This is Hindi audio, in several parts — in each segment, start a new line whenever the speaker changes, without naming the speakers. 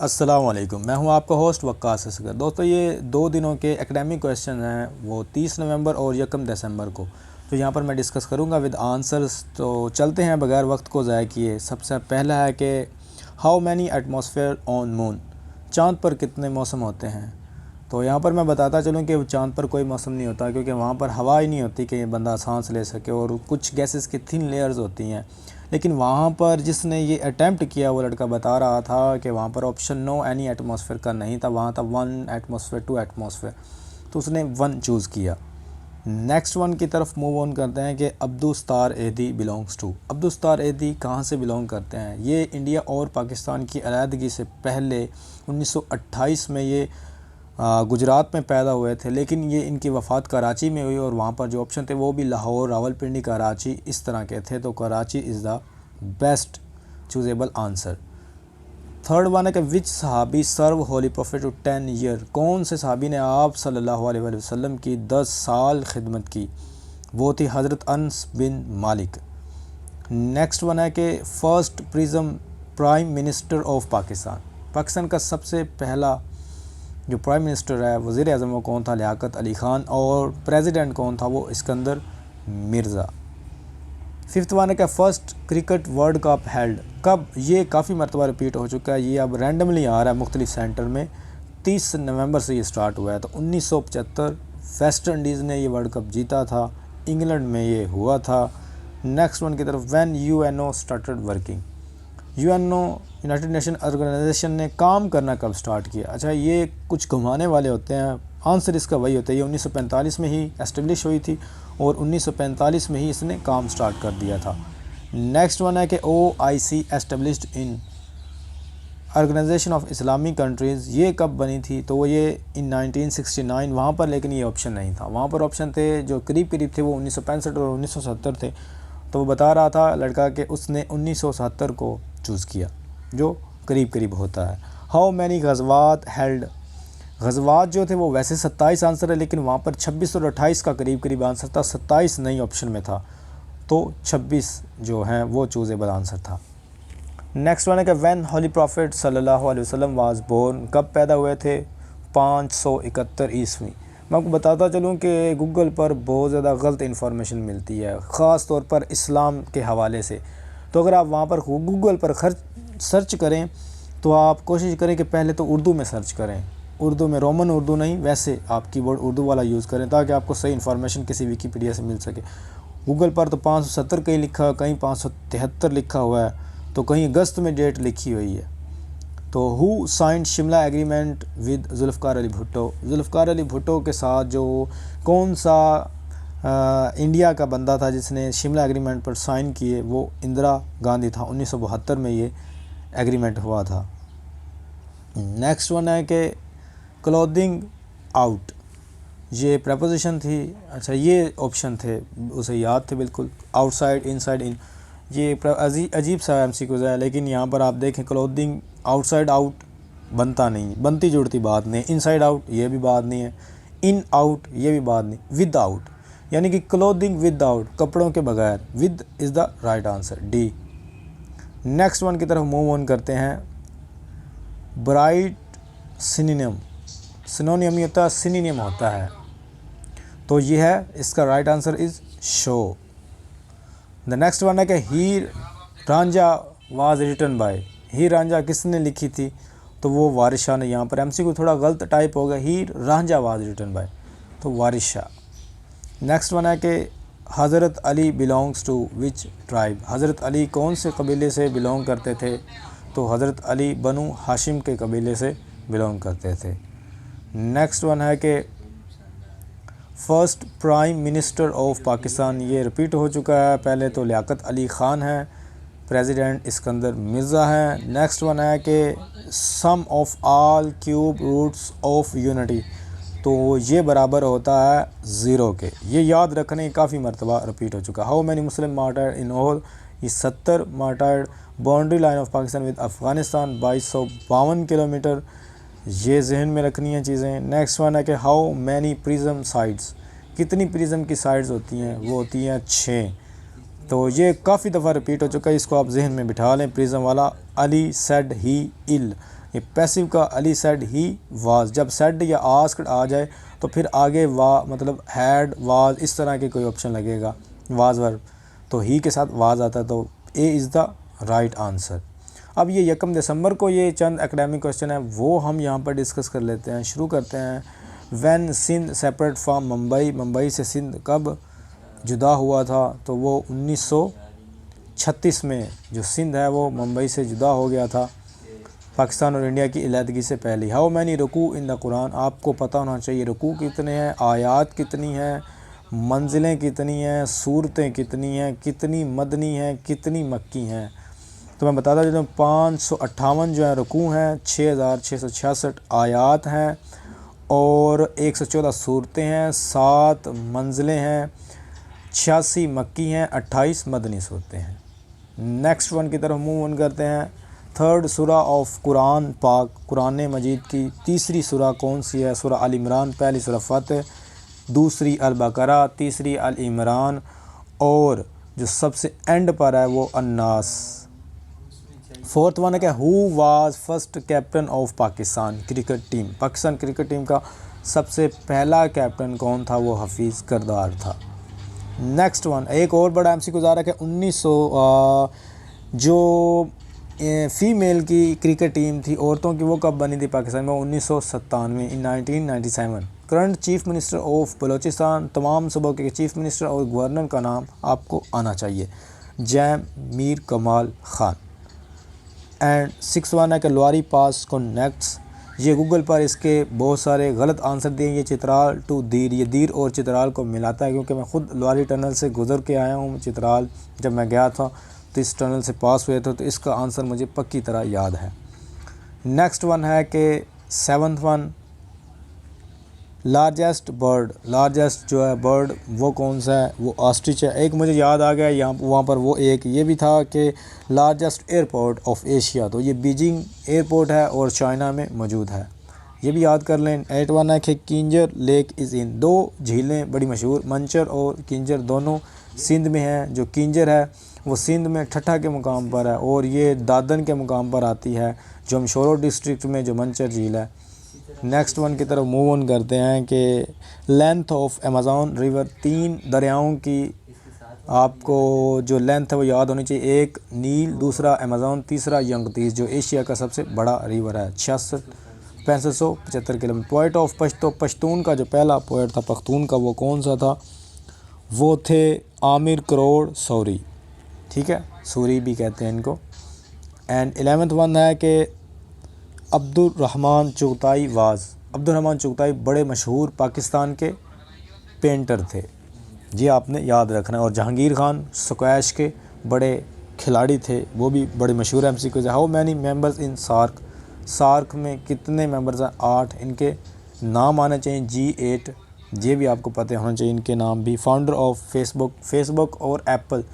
अस्सलाम वालेकुम, मैं हूं आपका होस्ट वक्कास असगर। दोस्तों, ये 2 दिनों के एकेडमिक क्वेश्चन हैं, वो 30 नवंबर और 1 दिसंबर को। तो यहाँ पर मैं डिस्कस करूँगा विद आंसर्स। तो चलते हैं बगैर वक्त को ज़ाया किए। सबसे पहला है कि how many atmosphere on moon, चाँद पर कितने मौसम होते हैं। तो यहाँ पर मैं बताता चलूँ कि चाँद पर कोई मौसम नहीं होता, क्योंकि वहाँ पर हवा ही नहीं होती कि बंदा सांस ले सके, और कुछ गैसेस की थिन लेयर्स होती हैं। लेकिन वहाँ पर जिसने ये अटैम्प्ट किया वो लड़का बता रहा था कि वहाँ पर ऑप्शन नो एनी एटमॉस्फेयर का नहीं था, वहाँ था 1 एटमॉस्फेयर 2 एटमॉस्फेयर, तो उसने 1 चूज़ किया। नेक्स्ट वन की तरफ मूव ऑन करते हैं कि अब्दुस्तार एदी बिलोंग्स टू। अब्दुस्तार एदी कहाँ से बिलोंग करते हैं। ये इंडिया और पाकिस्तान की अलहदगी से पहले 1928 में ये गुजरात में पैदा हुए थे, लेकिन ये इनकी वफ़ात कराची में हुई, और वहाँ पर जो ऑप्शन थे वो भी लाहौर, रावलपिंडी, कराची इस तरह के थे। तो Karachi is the best choosable answer. Third one है कि विच सहाबी served holy prophet to 10 year. कौन से सहाबी ने आप सल्लल्लाहु अलैहि वसल्लम की 10 साल खिदमत की। वो थी हज़रत अनस बिन मालिक। नेक्स्ट वन है कि first prism prime minister of Pakistan. Pakistan का सबसे पहला जो प्राइम मिनिस्टर है, वज़ीर आज़म, वो कौन था। लियाकत अली ख़ान। और प्रेसिडेंट कौन था, वो इस्कंदर मिर्ज़ा। फिफ्थ वन है कि first cricket world cup held कब। ये काफ़ी मरतबा रिपीट हो चुका है, ये अब रैंडमली आ रहा है मुख्तलिफ सेंटर में। 30 नवंबर से ये स्टार्ट हुआ है। तो 1975 वेस्ट इंडीज़ ने ये वर्ल्ड कप जीता था, इंग्लैंड में ये हुआ था। नेक्स्ट वन की तरफ, when UNO started working. UNO United Nation Organization ने काम करना कब स्टार्ट किया। अच्छा, ये कुछ घुमाने वाले होते हैं, आंसर इसका वही होता है। ये 1945 में ही एस्टेब्लिश हुई थी, और 1945 में ही इसने काम स्टार्ट कर दिया था। नेक्स्ट वन है कि OIC established in organization of Islamic countries. ये कब बनी थी, तो वो ये इन 1969 वहाँ पर, लेकिन ये ऑप्शन नहीं था। वहाँ पर ऑप्शन थे जो करीब करीब थे, वो 1965 और 1970 थे। तो वो बता रहा था लड़का कि उसने 1970 को चूज़ किया, जो करीब करीब होता है। हाउ मैनी गज़वात हेल्ड। गज़वात जो थे वो वैसे 27 आंसर है, लेकिन वहाँ पर 26 और 28 का करीब करीब आंसर था। 27 नई ऑप्शन में था, तो 26 जो हैं वो चूज़ेबल आंसर था। नेक्स्ट वन है कि व्हेन होली प्रॉफिट सल्लल्लाहु अलैहि वसल्लम वाज बोर्न। कब पैदा हुए थे। 571 ईस्वी। मैं आपको बताता चलूँ कि गूगल पर बहुत ज़्यादा गलत इन्फॉर्मेशन मिलती है, ख़ास तौर पर इस्लाम के हवाले से। तो अगर आप वहाँ पर गूगल पर सर्च करें, तो आप कोशिश करें कि पहले तो उर्दू में सर्च करें, उर्दू में, रोमन उर्दू नहीं, वैसे आप कीबोर्ड उर्दू वाला यूज़ करें, ताकि आपको सही इन्फॉर्मेशन किसी विकीपीडिया से मिल सके। गूगल पर तो 570 कहीं लिखा, कहीं 573 लिखा हुआ है, तो कहीं अगस्त में डेट लिखी हुई है। तो who signed Shimla agreement with Zulfikar Ali Bhutto. Zulfikar Ali Bhutto के साथ जो कौन सा इंडिया का बंदा था जिसने शिमला एग्रीमेंट पर साइन किए, वो इंदिरा गांधी था। 1972 में ये एग्रीमेंट हुआ था। नेक्स्ट वन है कि क्लोथिंग आउट, ये प्रपोजिशन थी। अच्छा, ये ऑप्शन थे, उसे याद थे बिल्कुल। आउटसाइड, इनसाइड, इन, ये अजीब सा MCQ है, लेकिन यहाँ पर आप देखें क्लोथिंग आउटसाइड आउट बनता नहीं, बनती जुड़ती बात नहीं। इनसाइड आउट ये भी बात नहीं है, इन आउट ये भी बात नहीं, विद आउट, यानी कि क्लोथिंग विद आउट, कपड़ों के बगैर। With is the right answer, D. Next one की तरफ मूव ऑन करते हैं। ब्राइट सिनोनिम, सिनोनिम ही होता है, सिनोनिम होता है, तो ये है इसका right answer is show. The next one है कि हीर रांझा वाज रिटन बाय। हीर रांझा किसने लिखी थी, तो वो वारिस शाह ने। यहाँ पर MCQ थोड़ा गलत टाइप हो गया, Heer Ranjha was written by, तो वारिस शाह। नेक्स्ट वन है कि Hazrat Ali belongs to which tribe. Hazrat Ali कौन से कबीले से बिलोंग करते थे, तो हज़रत अली बनु हाशिम के कबीले से बिलोंग करते थे। नेक्स्ट वन है कि first prime minister of Pakistan. ये रिपीट हो चुका है, पहले तो लियाकत अली ख़ान है, प्रेसिडेंट इस्कंदर मिर्ज़ा है। नेक्स्ट वन है कि sum of all cube roots of unity, तो ये बराबर होता है 0 के। ये याद रखने काफ़ी मरतबा रिपीट हो चुका। How many Muslim martyred in all, ये 70 martyred. Boundary line of Pakistan with Afghanistan 2252 kilometre, ये जहन में रखनी है चीज़ें। नेक्स्ट वन है कि हाउ मैनी प्रिज्म साइड्स, कितनी प्रिज्म की साइड्स होती हैं, वो होती हैं 6। तो ये काफ़ी दफ़ा रिपीट हो चुका है, इसको आप जहन में बिठा लें प्रिज्म वाला। अली सेड ही इल, ये पैसिव का अली सेड ही वाज, जब सेड या आस्क्ड आ जाए तो फिर आगे वा मतलब हैड वाज इस तरह के कोई ऑप्शन लगेगा, वाज वर्ब तो ही के साथ वाज आता है, तो A is the right answer. अब ये 1 दिसंबर को ये चंद एकेडमिक क्वेश्चन है वो हम यहाँ पर डिस्कस कर लेते हैं। शुरू करते हैं। When Sindh separate from Mumbai, Mumbai से सिंध कब जुदा हुआ था, तो वो 1936 में जो सिंध है वो मुंबई से जुदा हो गया था पाकिस्तान और इंडिया की अलहदगी से पहले। हाउ मैनी रुकू इन द कुरान, आपको पता होना चाहिए रुकू कितने हैं, आयात कितनी हैं, मंजिलें कितनी हैं, सूरतें कितनी हैं, कितनी मदनी हैं, कितनी मक्की हैं। तो मैं बताता देता हूँ 558 जो है रुकू हैं, 6666 आयात हैं और 114 सूरतें हैं, 7 मंजिलें हैं, 86 मक्की हैं, 28 मदनी सूरतें हैं। नेक्स्ट वन की तरफ मूव ऑन करते हैं। थर्ड सूरा ऑफ कुरान पाक, कुरान मजीद की तीसरी सूरा कौन सी है? सूरा अल इमरान, पहली सूरा फतह, दूसरी अल बकरा, तीसरी अल इमरान और जो सबसे एंड पर है वो अन्नास। फोर्थ वन है कि who was first captain of Pakistan cricket team, Pakistan cricket team का सबसे पहला कैप्टन कौन था? वो हफीज़ करदार था। नेक्स्ट वन एक और बड़ा एमसी गुजारा कि 1900 जो फ़ीमेल की क्रिकेट टीम थी औरतों की वो कब बनी थी पाकिस्तान में? 1997 इन 1997। Current chief minister of Balochistan, तमाम सूबों के चीफ़ मिनिस्टर और गवर्नर का नाम आपको आना चाहिए, जैम मीर कमाल ख़ान। एंड 6 वन है कि लोअरी पास कनेक्ट्स, ये गूगल पर इसके बहुत सारे गलत आंसर दिए। ये चित्राल टू दीर, ये दीर और चित्राल को मिलाता है क्योंकि मैं ख़ुद लोअरी टनल से गुज़र के आया हूँ चित्राल, जब मैं गया था तो इस टनल से पास हुए थे, तो इसका आंसर मुझे पक्की तरह याद है। नेक्स्ट वन है कि 7th one largest bird, largest जो है बर्ड वो कौन सा है? वो ऑस्ट्रिच है। एक मुझे याद आ गया यहाँ वहाँ पर वो एक ये भी था कि लार्जेस्ट एयरपोर्ट ऑफ एशिया, तो ये बीजिंग एयरपोर्ट है और चाइना में मौजूद है, ये भी याद कर लें। 8 वन है कि किंजर लेक इज़ इन, 2 झीलें बड़ी मशहूर, मंचर और किंजर दोनों सिंध में हैं। जो किंजर है वो सिंध में ठट्ठा के मुकाम पर है और ये दादन के मुकाम पर आती है, जो मशोरो डिस्ट्रिक्ट में जो मंचर झील है। नेक्स्ट वन की तरफ मूव ऑन करते हैं कि लेंथ ऑफ अमेज़न रिवर, 3 दरियाओं की आपको जो लेंथ है वो याद होनी चाहिए। एक नील, दूसरा अमेज़न, तीसरा यंगतीस जो एशिया का सबसे बड़ा रिवर है, 6575 किलोमीटर। पोइट ऑफ पश्तून का जो पहला पोइट था पख्तून का वो कौन सा था? वो थे आमिर करोड़ सौरी, ठीक है, सूरी भी कहते हैं इनको। एंड 11th वन है कि Abdurrahman Chughtai was, Abdurrahman Chughtai बड़े मशहूर पाकिस्तान के पेंटर थे, ये आपने याद रखना है। और जहांगीर खान स्क्वैश के बड़े खिलाड़ी थे, वो भी बड़े मशहूर एमसीक्यूज है। How many members in SAARC, SAARC में कितने मेंबर्स हैं? 8, इनके नाम आने चाहिए G8, ये भी आपको पता होना चाहिए इनके नाम भी। फाउंडर ऑफ फेसबुक, फेसबुक और एप्पल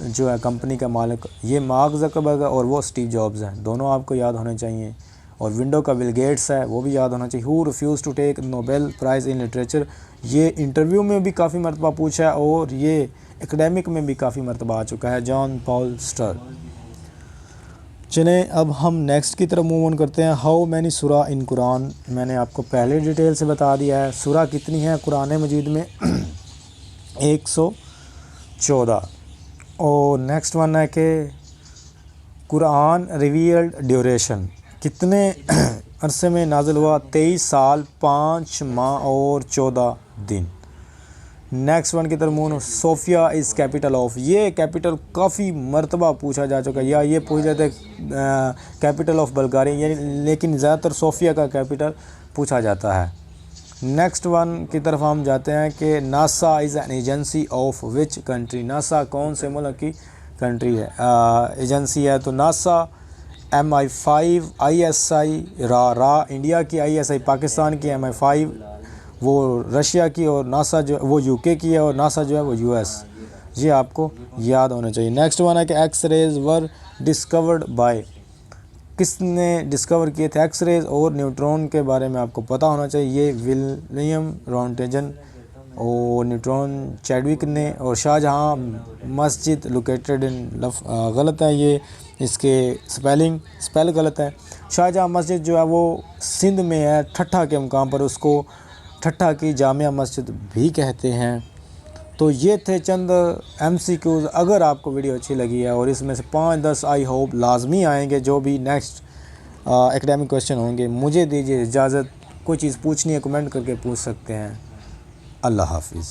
जो है कंपनी का मालिक ये मार्क ज़करबर्ग है और वो स्टीव जॉब्स हैं, दोनों आपको याद होने चाहिए। और विंडो का बिल गेट्स है वो भी याद होना चाहिए। Who refuse to take Nobel prize in literature, ये इंटरव्यू में भी काफ़ी मरतबा पूछा है और ये एकेडमिक में भी काफ़ी मरतबा आ चुका है, जॉन पॉल स्टर। चलें अब हम नेक्स्ट की तरफ मूव ऑन करते हैं। हाउ मैनी सूरा इन कुरान, मैंने आपको पहले डिटेल से बता दिया है सूरा कितनी है कुरान मजीद में 114। और नेक्स्ट वन है कि कुरान रिवील्ड ड्यूरेशन कितने अरसे में नाजिल हुआ? 23 साल 5 माह और 14 दिन। नेक्स्ट वन की तरफ move, Sofia is capital of, ये कैपिटल काफ़ी मरतबा पूछा जा चुका है, या ये पूछ जाते कैपिटल ऑफ बल्गारिया, लेकिन ज़्यादातर सोफिया का कैपिटल पूछा जाता है। नेक्स्ट वन की तरफ हम जाते हैं कि NASA is an agency of which country, NASA कौन से मुल्क की कंट्री है एजेंसी है? तो नासा MI5 ISI रा इंडिया की, ISI पाकिस्तान की, MI5 वो रशिया की और नासा जो वो UK की है और नासा जो है वो US, ये आपको याद होना चाहिए। नेक्स्ट वन है कि एक्स-रेज वर डिस्कवर्ड बाय, किसने डिस्कवर किए थे एक्स-रेज और न्यूट्रॉन के बारे में आपको पता होना चाहिए, ये विलियम रॉन्टेजन और न्यूट्रॉन चैडविक ने। और शाहजहाँ मस्जिद लोकेटेड इन गलत है, ये इसके स्पेल गलत है। शाहजहाँ मस्जिद जो है वो सिंध में है, ठट्ठा के मुकाम पर, उसको ठट्ठा की जामिया मस्जिद भी कहते हैं। तो ये थे चंद MCQs। अगर आपको वीडियो अच्छी लगी है और इसमें से 5-10 आई होप लाजमी आएंगे जो भी नेक्स्ट एकेडमिक क्वेश्चन होंगे। मुझे दीजिए इजाज़त, कोई चीज़ पूछनी है कमेंट करके पूछ सकते हैं। अल्लाह हाफिज़।